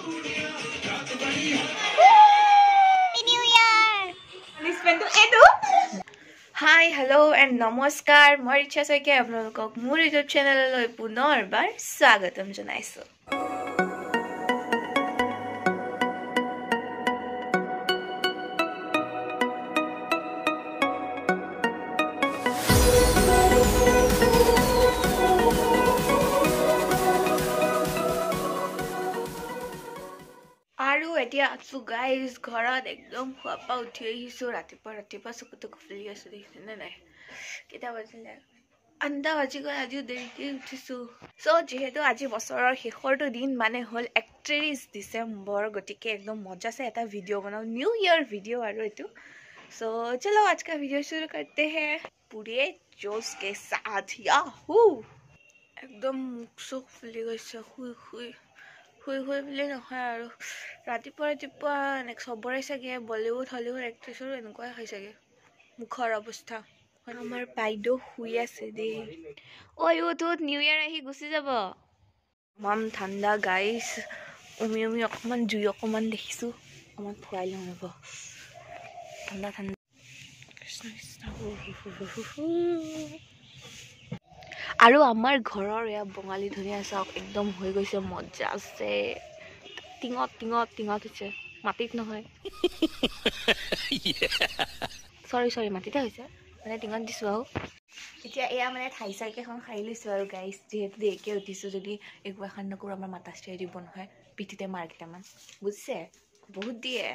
Hi, hello and namaskar. মই ৰিচা শইকীয়াই আপোনালোকক মোৰ ইউটিউব চেনেললৈ পুনৰবাৰ স্বাগতম জনাইছো। আৰু এতিয়া আছো গাইজ ঘৰত একদম খোৱাপা উঠি আহিছো ৰাতিপুৱা চকুটো খুলি আছো দেখিছেনে নাই কেইটা বাজিলে 9টা বাজি গ'ল আজিও দেৰিকৈ উঠিছো সো যেহেতু আজি বছৰৰ শেষৰটো দিন মানে হল 31 ডিসেম্বৰ গতিকে একদম মজাছে এটা ভিডিও बनाओ न्यू ईयर वीडियो और एटू सो चलो आज का वीडियो शुरू करते हैं पूरे जोश के साथ याहू एकदम मुख सुख फुली गइছে हुई हुई बुले নহয় আৰু ৰাতিপুৱা সবৰে চাগে বলিউড হলিউড এক্ট্ৰেছৰো এনেকুৱাই হয় চাগে মুখৰ অৱস্থা আমাৰ বাইদেউ শুই আছে দেই ঐ উঠোত নিউ ইয়াৰ আহি গুচি যাব মাম ঠাণ্ডা গাইছ উমি অকমান জুই অকমান দেখিছো অকমান খুৱাই লওঁ ৰ'ব ঠাণ্ডা কৃষ্ণ কৃষ্ণ আৰু আমাৰ ঘৰৰ এয়া বঙালী ধনিয়া চাওক একদম হৈ গৈছে মজা আছে টিঙত হৈছে মাটিত নহয় সৰি মাটিতে হৈছে মানে টিঙত দিছো আৰু এতিয়া এয়া মানে ঠাই চাইকেখন খাই লৈছো আৰু গাইছ যিহেতু দেৰিকৈ উঠিছো যদি একো এখন নকৰোঁ আমাৰ মাতাশ্ৰীয়ে দিব নহয় পিঠিতে মাৰ কেইটামান বুজিছে বহুত দিয়ে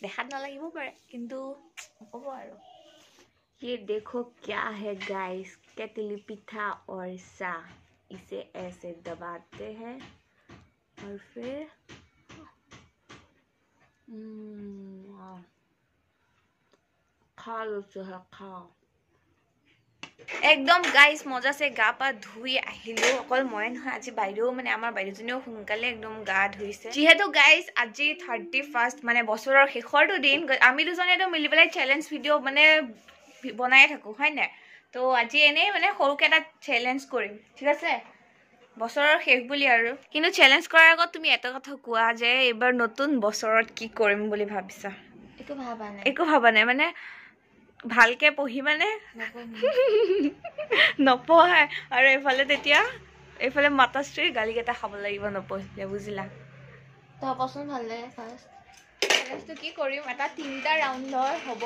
দেখাত নালাগিব পাৰে কিন্তু হ'ব আৰু ये देखो क्या है गाइस केतली पिठा और सा इसे ऐसे दबाते हैं और फिर खा लो खाओ एकदम गाइस मजा से गा पा धुई আহিলো অকল মই নহয় আজি বাইদেউ মানে আমাৰ বাইদেউজনীও সোনকালে একদম গা ধুইছে যেহেতু গাইস আজি 31st মানে বছৰৰ শেষৰটো দিন আমি দুজনেটো মিলি পেলাই চ্যালেঞ্জ ভিডিও মানে বনাই থাকো হয় না তো আজি এনে মানে সৰুকে এটা চ্যালেঞ্জ কৰিম ঠিক আছে বছৰৰ শেষ বুলি আৰু কিন্তু চ্যালেঞ্জ কৰাৰ আগত তুমি এটা কথা কোৱা যে এবাৰ নতুন বছৰত কি কৰিম বুলি ভাবিছা একো ভাবা নাই মানে ভালকে পঢ়ি মানে নপঢ়াই আৰু এফালে তেতিয়া এফালে মাতাশ্ৰীৰ গালি কেটা খাব লাগিব নপঢ়িলে বুজিলা তো পছন্দ ভাল লাগে ফাৰ্ষ্ট চ্যালেঞ্জটো কি কৰিম এটা 3টা ৰাউণ্ডৰ হ'ব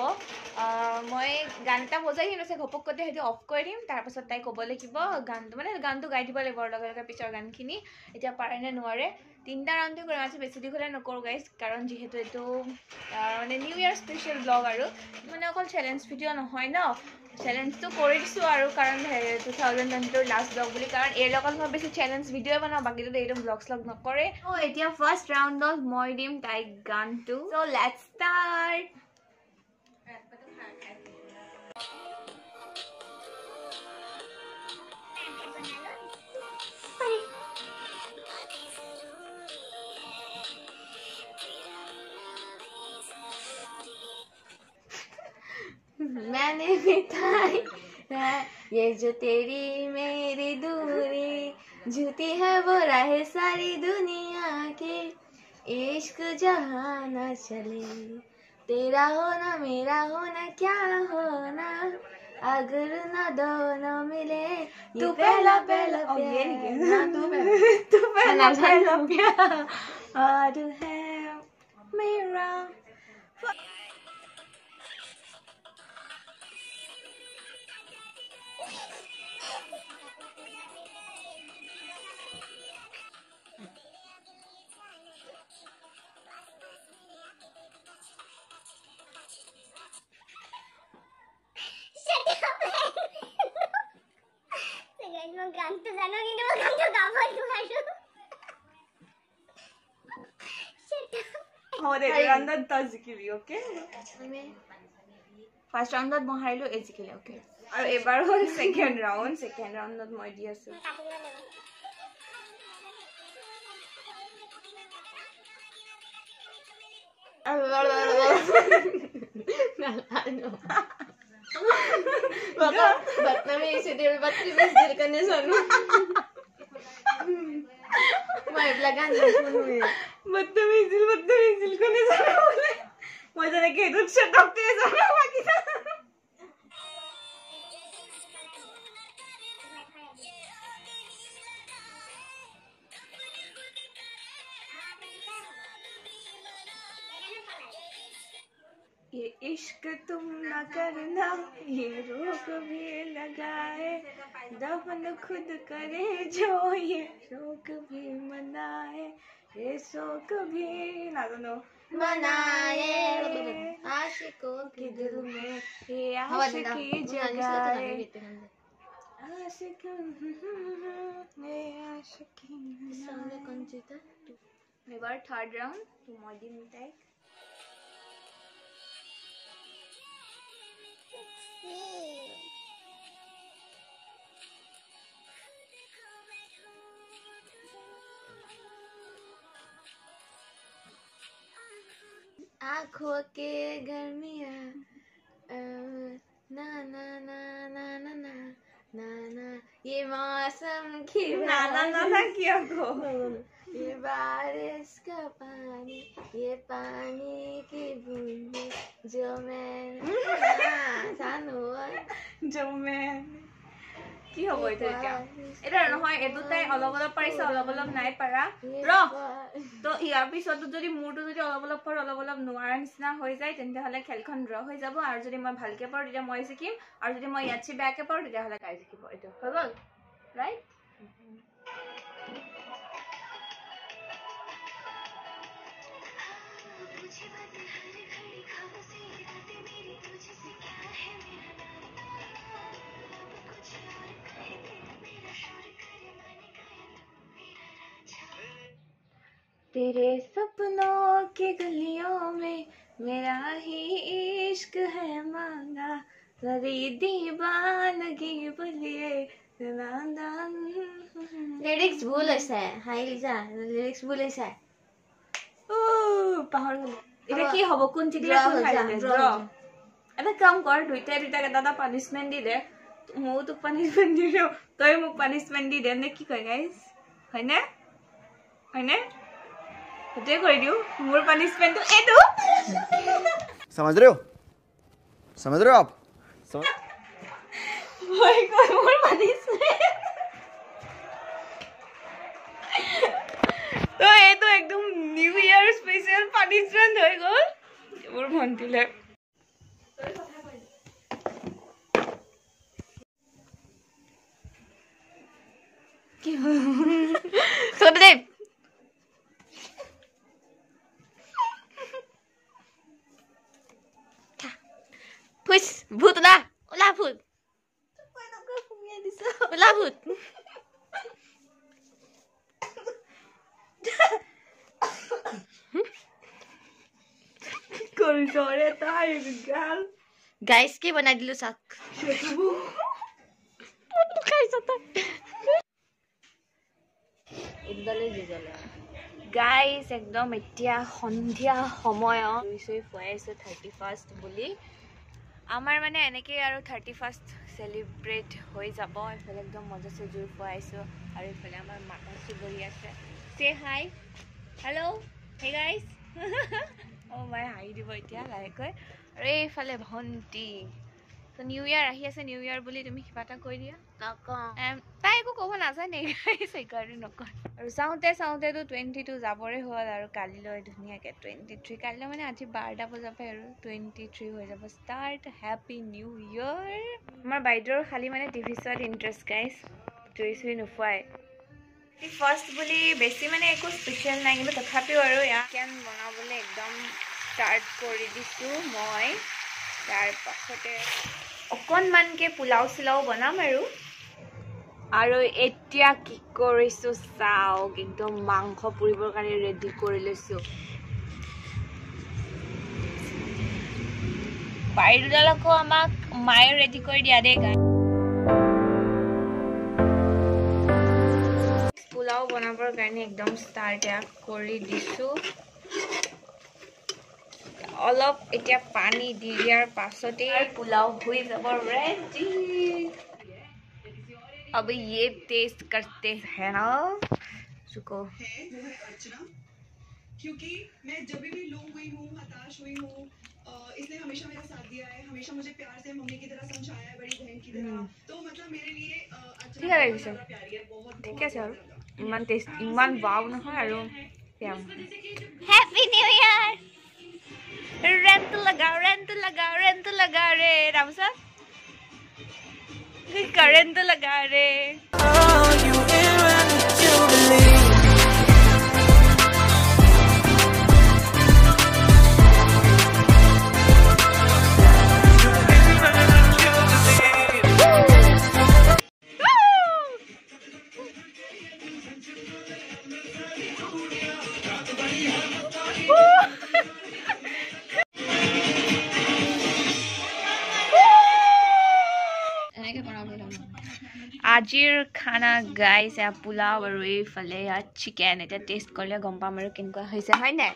মই গান এটা বজাই দিম আছে ঘপকতে হেতু অফ কৰি দিম তাৰ পাছত তাই ক'ব লাগিব গানটো মানে গানটো গাই দিব লাগিব লগে লগে পিছৰ গানখিনি এতিয়া পাৰে নে নোৱাৰে 3টা ৰাউণ্ডটো কৰিম আজি বেছি দীঘলে নকৰো গাইস কাৰণ যেহেতু এটো মানে নিউ ইয়াৰ স্পেশাল ব্লগ আৰু মানে অকল চ্যালেঞ্জ ভিডিও নহয় ন চ্যালেঞ্জটো কৰি দিছো আৰু কাৰণ 2022 লাষ্ট ব্লগ বুলি কাৰণ এৰ লগত মই বেছি চ্যালেঞ্জ ভিডিও বনাও বাকিটো এইটো ব্লগ স্লগ নকৰে ও এতিয়া ফাৰ্স্ট ৰাউণ্ডত মই দিম তাই গানটো সো লেটস স্টাৰ্ট मैंने बिताई ये जो तेरी मेरी दूरी झूठी है वो राह सारी दुनिया की इश्क जहाँ न चले तेरा होना मेरा होना क्या होना अगर न दोनों मिले तू पहला प्यार तू पहला प्यार है मेरा गान तो जानो कि वो गान तो गावो तुम्हारे हो दे राउंड त जिकिबी ओके फर्स्ट राउंडत মই হাৰিলো এই জিকিলে ওকে আৰু এবাৰ হ'ল সেকেন্ড ৰাউণ্ডত মই দি আছো Ba't namin isi din, ba't si Miss Jill ka niya sana? लगान नुশুনোৱে बदतमीजिल कोने जानो बोले মই জানে কি দুধ সে ডক্টরে জানো বাকি না ये इश्क तुम न करना ये रोक भी लगाए दफन खुद करे जो ये शोक भी मनाए ये शोक भी ना दोनों मनाए आशिकों के दिल में ये आशिकी जगाए आशिक ये आशिकी सामने कौन जीता এবার থার্ড রাউন্ড তো মদি মিটাই आँखों के गर्मियाँ ना ना ना ना ना ना ना ना ये मौसम की না না না না কি আগো ये बारिश का पानी ये पानी की बूंदें जो मैं জানো जो मैं কি হ'ব এটা এটা নহয় এই দুটাই অলপ অলপ পাৰিছে অলপ অলপ নাই পাৰা ৰ তো ইয়াৰ পিছতো যদি মোৰটো যদি অলপ অলপ পৰ অলপ অলপ নোৱাৰা নিচিনা হৈ যায় তেন্তে হলে খেলখন ড্ৰ হৈ যাব আৰু যদি মই ভালকে পাৰো তেতিয়া মই জিকিম আৰু যদি মই ইয়াতছে বেয়াকে পাৰো তেতিয়া হলে কাই জিকিব এইটো হৈ গ'ল ৰাইট तेरे सपनों की गलियों में मेरा ही इश्क है मांगा तेरी दीवानगी बलिए লিৰিক্স ভুল হৈছে হাই লিজা লিৰিক্স ভুল হৈছে ও পাহৰ গলো এটা কি হ'ব কোন চিটিলা কোন হাৰিলে ড্ৰ এটা কাম কৰ দুইটা এটা পানিশমেন্ট দি দে মও তো পানিশমেন্ট দিও তই মোক পানিশমেন্ট দি দে নে কি কয় গাইস হয়নে হয়নে ते कर दियो मोर पनिशमेंट तो ए दो समझ रहे हो आप भाई कोई मोर पनिशमेंट तो ये तो एकदम न्यू ईयर स्पेशल पनिशमेंट हो गल मोर भंटिले কি সব দে Push, भूत ना, ओला भूत। ओला भूत। कोई जोरे ताई गाल। गाइस के बना दिलो साक। गाइस एकदम এতিয়া সন্ধিয়া সময় দুইছই ফুৱাইছে 31st বুলি আমাৰ মানে এনেকৈ আৰু 31st সেলিব্ৰেট হৈ যাব এফালে একদম মজাছে জুই ফুৱাইছো আৰু এফালে আমাৰ মাকাচি বহি আছে সে হাই হেল্ল' হে গাইস ও মাই হাই দিব এতিয়া লাইকৈ আৰু এইফালে ভন্টি তো নিউ ইয়াৰ আহি আছে নিউ ইয়াৰ বুলি তুমি কিবা এটা কৈ দিয়া তাই একো ক'ব নাজানে সেইকাৰণে নকয় আৰু চাওঁতে চাওঁতেতো 22 যাবৰে হ'ল আৰু কালিলৈ ধুনীয়াকৈ 23 কালিলৈ মানে আজি 12টা বজাৰ পৰা আৰু 23 হৈ যাব ষ্টাৰ্ট হেপী নিউ ইয়াৰ আমাৰ বাইদেউৰ খালি মানে টিভি চোৱাত ইণ্টাৰেষ্ট গাইছ জুই নোফুৱাই ফাৰ্ষ্ট বুলি বেছি মানে একো স্পেচিয়েল নাই কিন্তু তথাপিও আৰু চিকেন বনাবলৈ একদম ষ্টাৰ্ট কৰি দিছোঁ মই তাৰ পাছতে অকণমানকৈ পোলাও চিলাও বনাম আৰু এতিয়া কি কৰিছোঁ চাওক একদম মাংস পুৰিবৰ কাৰণে ৰেডি কৰি লৈছোঁ বাইদেউডাল আকৌ আমাক মায়ে ৰেডি কৰি দিয়া দেই গাই পোলাও বনাবৰ কাৰণে একদম ষ্টাৰ্ট কৰি দিছোঁ অলপ এতিয়া পানী দি দিয়াৰ পাছতে পোলাও হৈ যাব ৰেডি अब ये टेस्ट करते हैं ना रुको है वो है अर्चना, क्योंकि मैं जब भी लो हुई हूँ, हताश हुई हूँ, इसने हमेशा मेरा साथ दिया है, हमेशा मुझे प्यार से मम्मी की तरह समझाया है, बड़ी बहन की तरह। तो मतलब मेरे लिए अर्चना बहुत ज़्यादा प्यारी है, बहुत ठीक है सर इमान टेस्ट इमान वाव নহয় আৰু हैप्पी न्यू ईयर रेंट लगा रे रामसा करंट लगा रे আজিৰ খানা গাইছ পোলাও আৰু এইফালে চিকেন এটা টেষ্ট কৰিলে গম পাম আৰু কেনেকুৱা হৈছে হয় নাই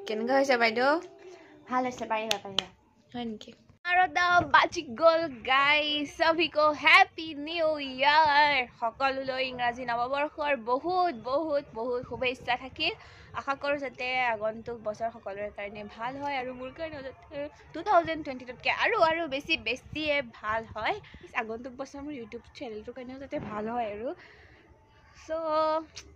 কেনেকুৱা হৈছে বাইদেউ ভাল হৈছে পাৰিবা হয় নেকি আৰু দা বাজি গ'ল গাইছ সবিকো হ্যাপি নিউ ইয়াৰ সকলোলৈ ইংৰাজী নৱবৰ্ষৰ বহুত বহুত বহুত শুভেচ্ছা থাকিল আশা কৰোঁ যাতে আগন্তুক বছৰ সকলোৰে কাৰণে ভাল হয় আৰু মোৰ কাৰণে যাতে 2022তকৈ আৰু বেছিয়ে ভাল হয় আগন্তুক বছৰ মোৰ ইউটিউব চেনেলটোৰ কাৰণেও যাতে ভাল হয় আৰু সো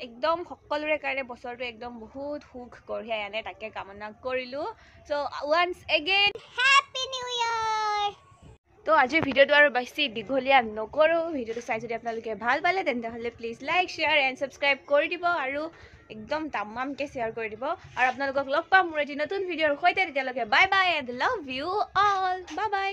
একদম সকলোৰে কাৰণে বছৰটো একদম বহুত সুখ কঢ়িয়াই আনে তাকে কামনা কৰিলোঁ so once again happy new ইয়াৰ তো আজিৰ ভিডিঅ'টো আৰু বেছি দীঘলীয়া নকৰোঁ ভিডিঅ'টো চাই যদি আপোনালোকে ভাল পালে তেন্তে please like share and subscribe কৰি দিব আৰু একদম তামামকৈ শ্বেয়াৰ কৰি দিব আৰু আপোনালোকক লগ পাম মোৰ এটি নতুন ভিডিঅ'ৰ সৈতে তেতিয়ালৈকে bye bye and love you all bye bye